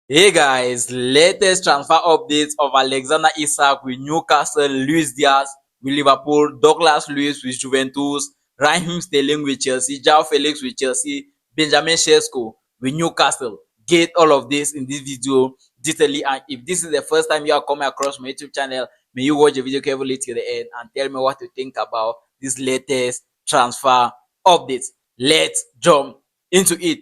Hey guys, latest transfer updates of Alexander Isak with Newcastle, Luis Diaz with Liverpool, Douglas Luiz with Juventus, Raheem Sterling with Chelsea, João Felix with Chelsea, Benjamin Sesko with Newcastle. Get all of this in this video detailedly, and if this is the first time you are coming across my YouTube channel, may you watch the video carefully till the end and tell me what you think about this latest transfer updates. Let's jump into it.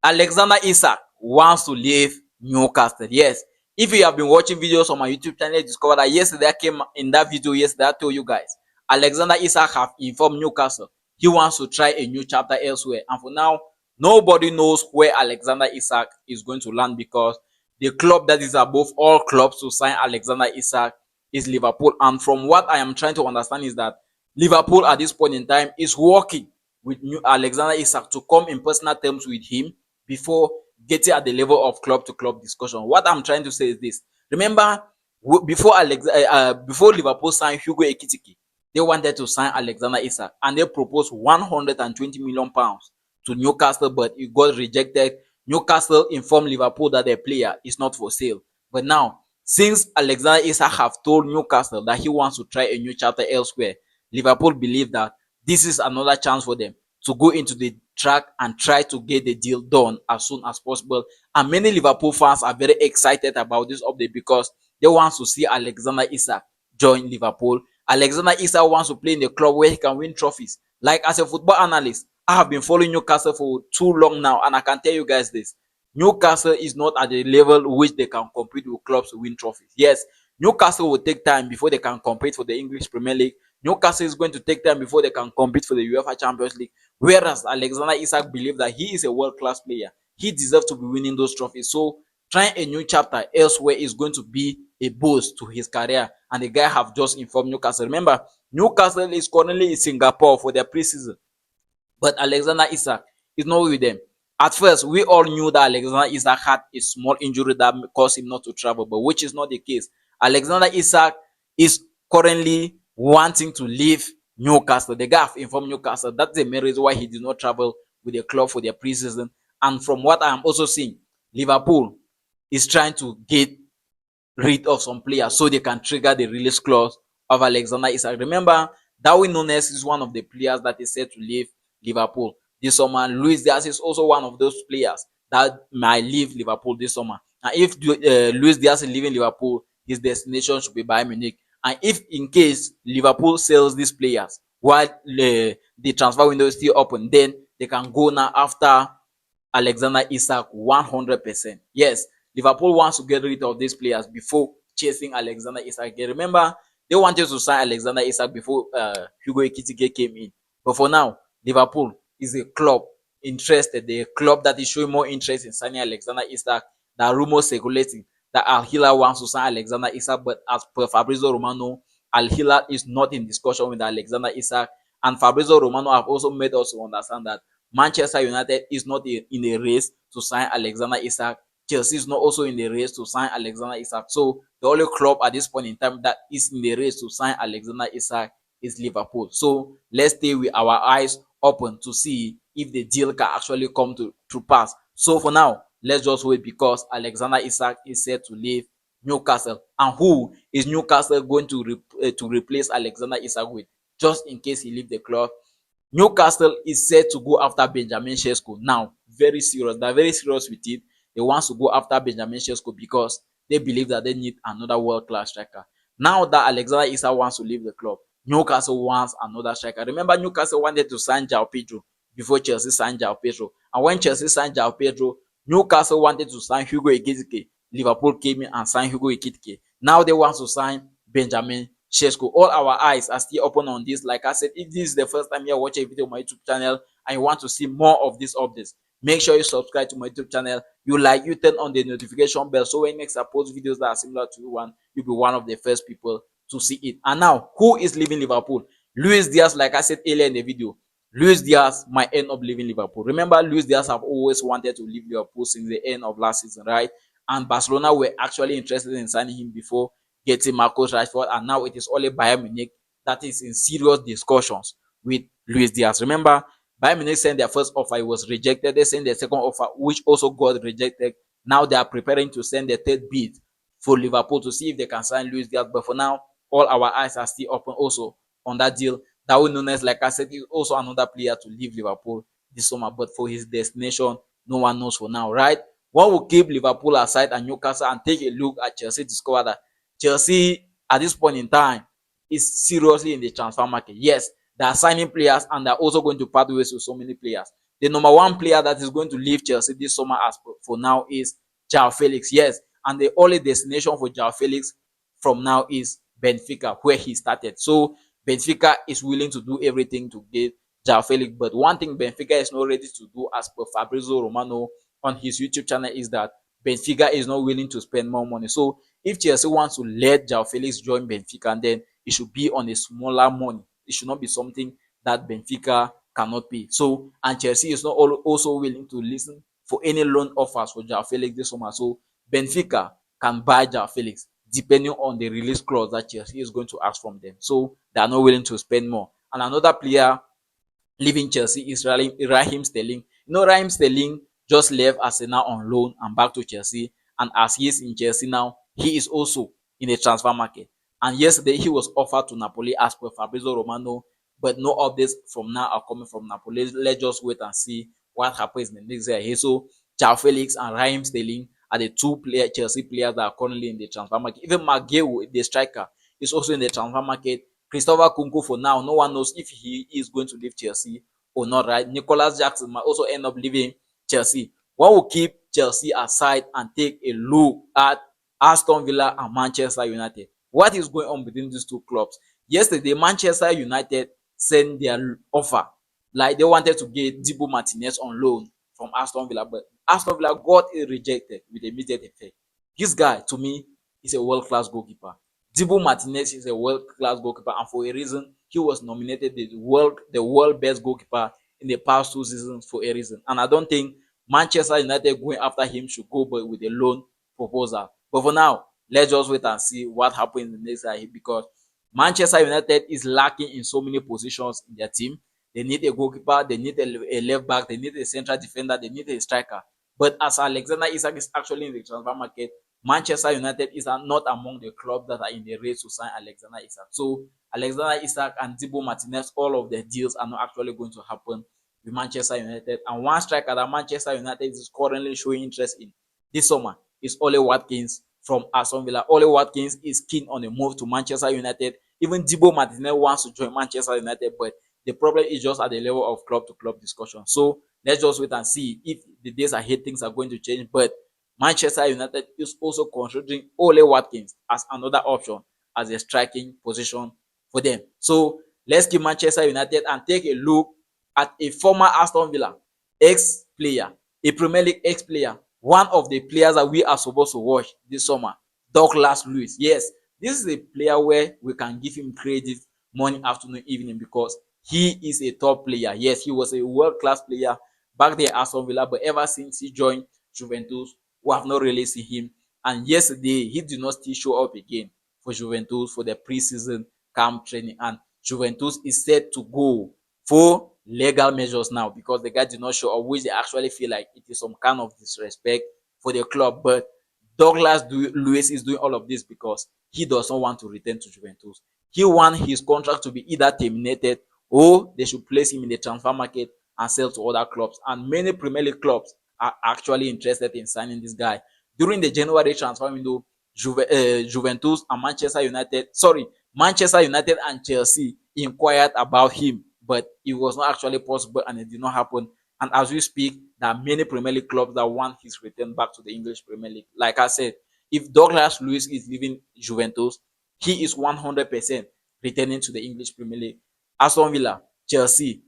Alexander Isak wants to leave Newcastle. Yes, if you have been watching videos on my YouTube channel, you discovered that yesterday I came in that video yesterday. I told you guys Alexander Isak have informed Newcastle he wants to try a new chapter elsewhere, and for now nobody knows where Alexander Isak is going to land, because the club that is above all clubs to sign Alexander Isak is Liverpool. And from what I am trying to understand is that Liverpool at this point in time is working with Alexander Isak to come in personal terms with him before getting at the level of club to club discussion. What I'm trying to say is this: remember, before Liverpool signed Hugo Ekitike, they wanted to sign Alexander Isak and they proposed 120 million pounds to Newcastle, but it got rejected. Newcastle informed Liverpool that the player is not for sale. But now, since Alexander Isak have told Newcastle that he wants to try a new chapter elsewhere, Liverpool believe that this is another chance for them to go into the track and try to get the deal done as soon as possible. And many Liverpool fans are very excited about this update because they want to see Alexander Isak join Liverpool. Alexander Isak wants to play in a club where he can win trophies. Like, as a football analyst, I have been following Newcastle for too long now, and I can tell you guys this: Newcastle is not at the level which they can compete with clubs to win trophies. Yes, Newcastle will take time before they can compete for the English Premier League. Newcastle is going to take time before they can compete for the UEFA Champions League. Whereas Alexander Isak believes that he is a world-class player. He deserves to be winning those trophies. So trying a new chapter elsewhere is going to be a boost to his career. And the guy have just informed Newcastle. Remember, Newcastle is currently in Singapore for their preseason, but Alexander Isak is not with them. At first, we all knew that Alexander Isak had a small injury that caused him not to travel, but which is not the case. Alexander Isak is currently wanting to leave Newcastle. The guy have informed Newcastle that's the main reason why he did not travel with the club for their preseason. And from what I am also seeing, Liverpool is trying to get rid of some players so they can trigger the release clause of Alexander Isak. Remember, Darwin Núñez is one of the players that is set to leave Liverpool this summer. Luis Diaz is also one of those players that might leave Liverpool this summer. And if Luis Diaz is leaving Liverpool, his destination should be Bayern Munich. And if in case Liverpool sells these players while the transfer window is still open, then they can go now after Alexander Isak 100%. Yes, Liverpool wants to get rid of these players before chasing Alexander Isak. Remember, they wanted to sign Alexander Isak before Hugo Ekitike came in. But for now, Liverpool is a club interested, the club that is showing more interest in signing Alexander Isak. There are rumors circulating that Al Hilal wants to sign Alexander Isak, but as per Fabrizio Romano, Al Hilal is not in discussion with Alexander Isak. And Fabrizio Romano have also made us understand that Manchester United is not in a race to sign Alexander Isak. Chelsea is not also in the race to sign Alexander Isak. So the only club at this point in time that is in the race to sign Alexander Isak is Liverpool. So let's stay with our eyes open to see if the deal can actually come to pass. So for now, let's just wait, because Alexander Isak is set to leave Newcastle. And who is Newcastle going to replace Alexander Isak with, just in case he leaves the club? Newcastle is set to go after Benjamin Sesko now. Very serious. They're very serious with it. They want to go after Benjamin Sesko because they believe that they need another world-class striker. Now that Alexander Isak wants to leave the club, Newcastle wants another striker. Remember, Newcastle wanted to sign João Pedro before Chelsea signed João Pedro. And when Chelsea signed João Pedro, Newcastle wanted to sign Hugo Ekitike. Liverpool came in and signed Hugo Ekitike. Now they want to sign Benjamin Sesko. All our eyes are still open on this. Like I said, if this is the first time you're watching a video on my YouTube channel and you want to see more of these updates, make sure you subscribe to my YouTube channel. You turn on the notification bell, so when next I post videos that are similar to you one, you'll be one of the first people to see it. And now, who is leaving Liverpool? Luis Diaz. Like I said earlier in the video, Luis Diaz might end up leaving Liverpool. Remember, Luis Diaz have always wanted to leave Liverpool since the end of last season, right? And Barcelona were actually interested in signing him before getting Marcus Rashford, and now it is only Bayern Munich that is in serious discussions with Luis Diaz. Remember, Bayern Munich sent their first offer, it was rejected. They sent their second offer, which also got rejected. Now they are preparing to send the third bid for Liverpool to see if they can sign Luis Diaz. But for now, all our eyes are still open also on that deal. Darwin Nunes, like I said, is also another player to leave Liverpool this summer, but for his destination, no one knows for now, right? One will keep Liverpool aside and Newcastle and take a look at Chelsea, discover that Chelsea at this point in time is seriously in the transfer market. Yes, they are signing players and they're also going to part ways with so many players. The number one player that is going to leave Chelsea this summer as for now is João Felix. Yes, and the only destination for João Felix from now is Benfica, where he started. So Benfica is willing to do everything to get João Felix. But one thing Benfica is not ready to do, as per Fabrizio Romano on his YouTube channel, is that Benfica is not willing to spend more money. So if Chelsea wants to let João Felix join Benfica, then it should be on a smaller money. It should not be something that Benfica cannot pay. So, and Chelsea is not also willing to listen for any loan offers for João Felix this summer. So Benfica can buy João Felix depending on the release clause that Chelsea is going to ask from them. So they are not willing to spend more. And another player leaving Chelsea is Raheem Sterling. You know, Raheem Sterling just left Arsenal on loan and back to Chelsea. And as he is in Chelsea now, he is also in the transfer market. And yesterday he was offered to Napoli as per Fabrizio Romano, but no updates from now are coming from Napoli. Let's just wait and see what happens in the next year. So João Felix and Raheem Sterling are the two Chelsea players that are currently in the transfer market. Even McGill, the striker, is also in the transfer market. Christopher Kunku, for now, no one knows if he is going to leave Chelsea or not, right? Nicholas Jackson might also end up leaving Chelsea. One will keep Chelsea aside and take a look at Aston Villa and Manchester United. What is going on between these two clubs? Yesterday, Manchester United sent their offer. Like they wanted to get Dibu Martinez on loan from Aston Villa, but Aston Villa got it rejected with immediate effect. This guy, to me, is a world-class goalkeeper. Dibu Martinez is a world-class goalkeeper, and for a reason, he was nominated the world best goalkeeper in the past 2 seasons for a reason. And I don't think Manchester United going after him should go but with a loan proposal. But for now, let's just wait and see what happens in the next year, because Manchester United is lacking in so many positions in their team. They need a goalkeeper, they need a left back, they need a central defender, they need a striker. But as Alexander Isak is actually in the transfer market, Manchester United is not among the clubs that are in the race to sign Alexander Isak. So Alexander Isak and Dibu Martinez, all of the deals are not actually going to happen with Manchester United. And one striker that Manchester United is currently showing interest in this summer is Ole Watkins from Aston Villa. Ole Watkins is keen on a move to Manchester United. Even Dibu Martinez wants to join Manchester United, but the problem is just at the level of club-to-club discussion. So let's just wait and see if the days ahead things are going to change. But Manchester United is also considering Ole Watkins as another option as a striking position for them. So let's keep Manchester United and take a look at a former Aston Villa ex-player, a Premier League ex-player, one of the players that we are supposed to watch this summer, Douglas Luiz. Yes, this is a player where we can give him credit morning, afternoon, evening, because he is a top player. Yes, he was a world-class player back there at Aston Villa, but ever since he joined Juventus, we have not really seen him. And yesterday, he did not still show up again for Juventus for the preseason camp training. And Juventus is set to go for legal measures now because the guy did not show up, which they actually feel like it is some kind of disrespect for the club. But Douglas Luiz is doing all of this because he does not want to return to Juventus. He wants his contract to be either terminated or they should place him in the transfer market and sell to other clubs. And many Premier League clubs are actually interested in signing this guy. During the January transfer window, Juventus and Manchester United and Chelsea inquired about him, but it was not actually possible and it did not happen. And as we speak, there are many Premier League clubs that want his return back to the English Premier League. Like I said, if Douglas Luiz is leaving Juventus, he is 100% returning to the English Premier League. Aston Villa, Chelsea,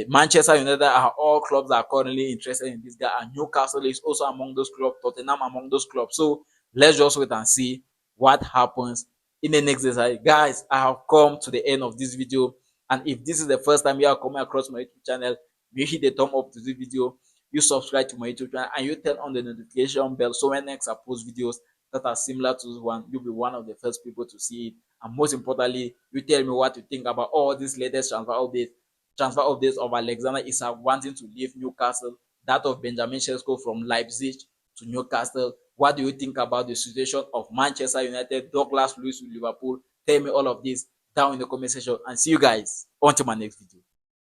Manchester United are all clubs that are currently interested in this guy, and Newcastle is also among those clubs, Tottenham among those clubs. So let's just wait and see what happens in the next days. Guys, I have come to the end of this video, and if this is the first time you are coming across my YouTube channel, you hit the thumb up to this video, you subscribe to my YouTube channel, and you turn on the notification bell so when next I post videos that are similar to this one, you'll be one of the first people to see it. And most importantly, you tell me what you think about all these latest transfer updates of Alexander Isak wanting to leave Newcastle, that of Benjamin Sesko from Leipzig to Newcastle? What do you think about the situation of Manchester United, Douglas Luiz with Liverpool? Tell me all of this down in the comment section, and see you guys until my next video.